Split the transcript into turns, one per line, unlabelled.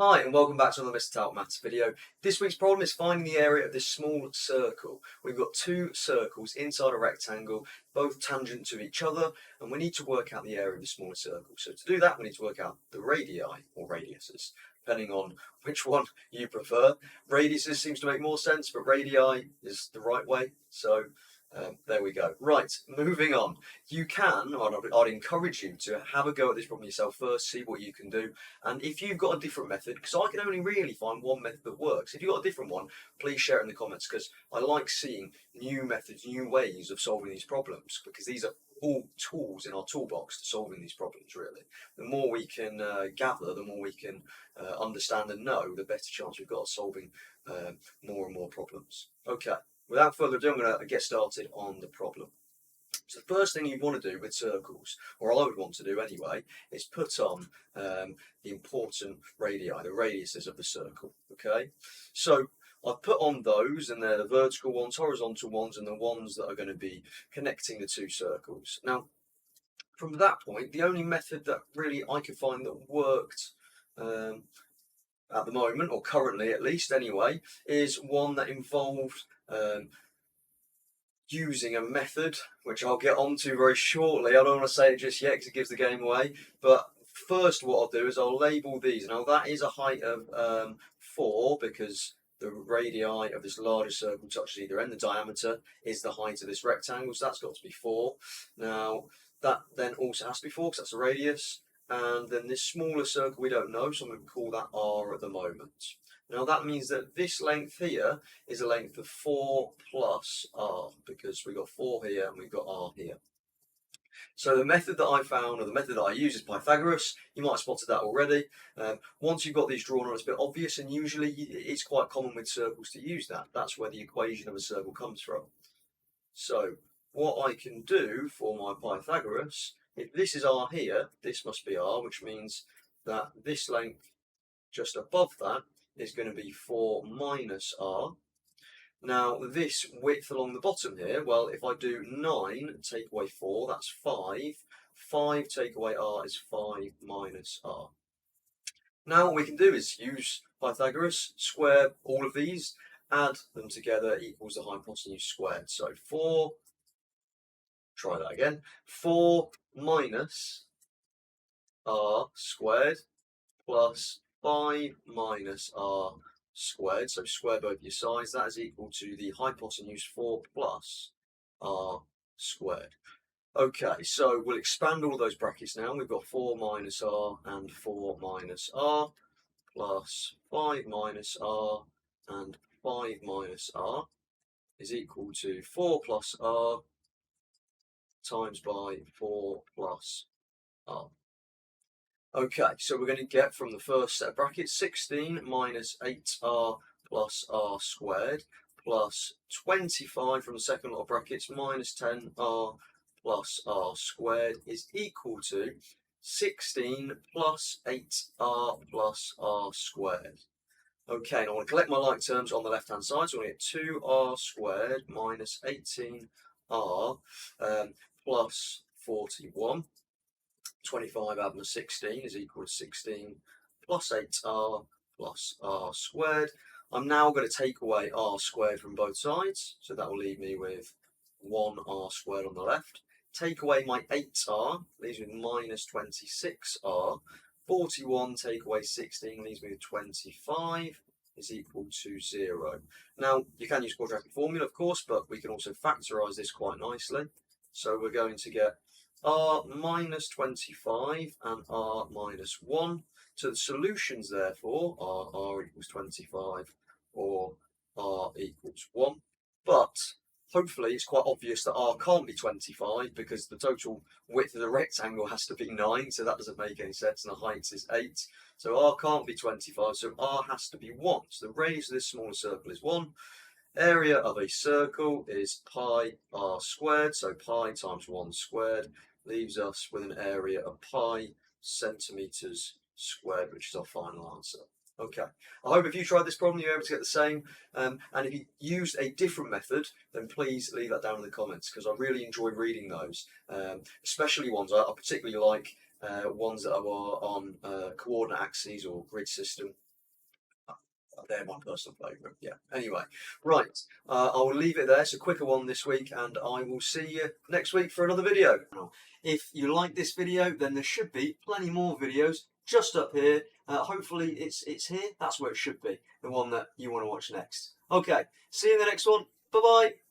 Hi and welcome back to another Mr. Talk Maths video. This week's problem is finding the area of this small circle. We've got two circles inside a rectangle, both tangent to each other, and we need to work out the area of the smaller circle. So to do that, we need to work out the radii, or radiuses, depending on which one you prefer. Radiuses seems to make more sense, but radii is the right way. So there we go. Right, moving on. You can, I'd encourage you to have a go at this problem yourself first, see what you can do. And if you've got a different method, because I can only really find one method that works, if you've got a different one, please share it in the comments, because I like seeing new methods, new ways of solving these problems, because these are all tools in our toolbox to solving these problems, really. The more we can gather, the more we can understand and know, the better chance we've got of solving more and more problems. Okay, without further ado, I'm going to get started on the problem. So the first thing you want to do with circles, or I would want to do anyway, is put on the important radii, the radiuses of the circle, okay? So I've put on those, and they're the vertical ones, horizontal ones, and the ones that are going to be connecting the two circles. Now, from that point, the only method that really I could find that worked at the moment, or currently at least anyway, is one that involved using a method, which I'll get onto very shortly. I don't want to say it just yet because it gives the game away. But first what I'll do is I'll label these. Now that is a height of 4 because the radii of this larger circle touches either end. The diameter is the height of this rectangle, so that's got to be 4. Now that then also has to be 4 because that's a radius. And then this smaller circle we don't know, so I'm going to call that r at the moment. Now that means that this length here is a length of 4 plus r, because we've got 4 here and we've got r here. So the method that I found, or the method that I use, is Pythagoras. You might have spotted that already. Once you've got these drawn on, it's a bit obvious, and usually it's quite common with circles to use that. That's where the equation of a circle comes from. So what I can do for my Pythagoras, if this is r here, this must be r, which means that this length just above that is going to be 4 minus r. Now this width along the bottom here, well, if I do 9 take away 4, that's 5. 5 take away r is 5 minus r. Now what we can do is use Pythagoras, square all of these, add them together equals the hypotenuse squared. So 4, try that again, 4 minus r squared plus 5 minus r squared, so square both your sides, that is equal to the hypotenuse 4 plus r squared. Okay, so we'll expand all those brackets now. We've got 4 minus r and 4 minus r plus 5 minus r and 5 minus r is equal to 4 plus r times by 4 plus r. Okay, so we're going to get from the first set of brackets 16 minus 8r plus r squared plus 25 from the second lot of brackets minus 10r plus r squared is equal to 16 plus 8r plus r squared. Okay, now I want to collect my like terms on the left hand side, so I'm going to get 2r squared minus 18r plus 41. 25 add 16 is equal to 16 plus 8r plus r squared. I'm now going to take away r squared from both sides, so that will leave me with 1r squared on the left. Take away my 8r, leaves me with minus 26r. 41 take away 16 leaves me with 25 is equal to 0. Now, you can use quadratic formula, of course, but we can also factorise this quite nicely. So we're going to get r minus 25 and r minus 1. So the solutions, therefore, are r equals 25 or r equals 1. But hopefully it's quite obvious that r can't be 25 because the total width of the rectangle has to be 9, so that doesn't make any sense, and the height is 8. So r can't be 25, so r has to be 1. So the radius of this smaller circle is 1. Area of a circle is pi r squared, so pi times 1 squared leaves us with an area of pi centimetres squared, which is our final answer. Okay, I hope if you tried this problem you're able to get the same, and if you used a different method then please leave that down in the comments, because I really enjoy reading those, especially ones I particularly like ones that are on coordinate axes or grid system. They're my personal favourite. Yeah. Anyway, right. I'll leave it there. It's a quicker one this week, and I will see you next week for another video. If you like this video, then there should be plenty more videos just up here. Hopefully it's here. That's where it should be. The one that you want to watch next. Okay. See you in the next one. Bye bye.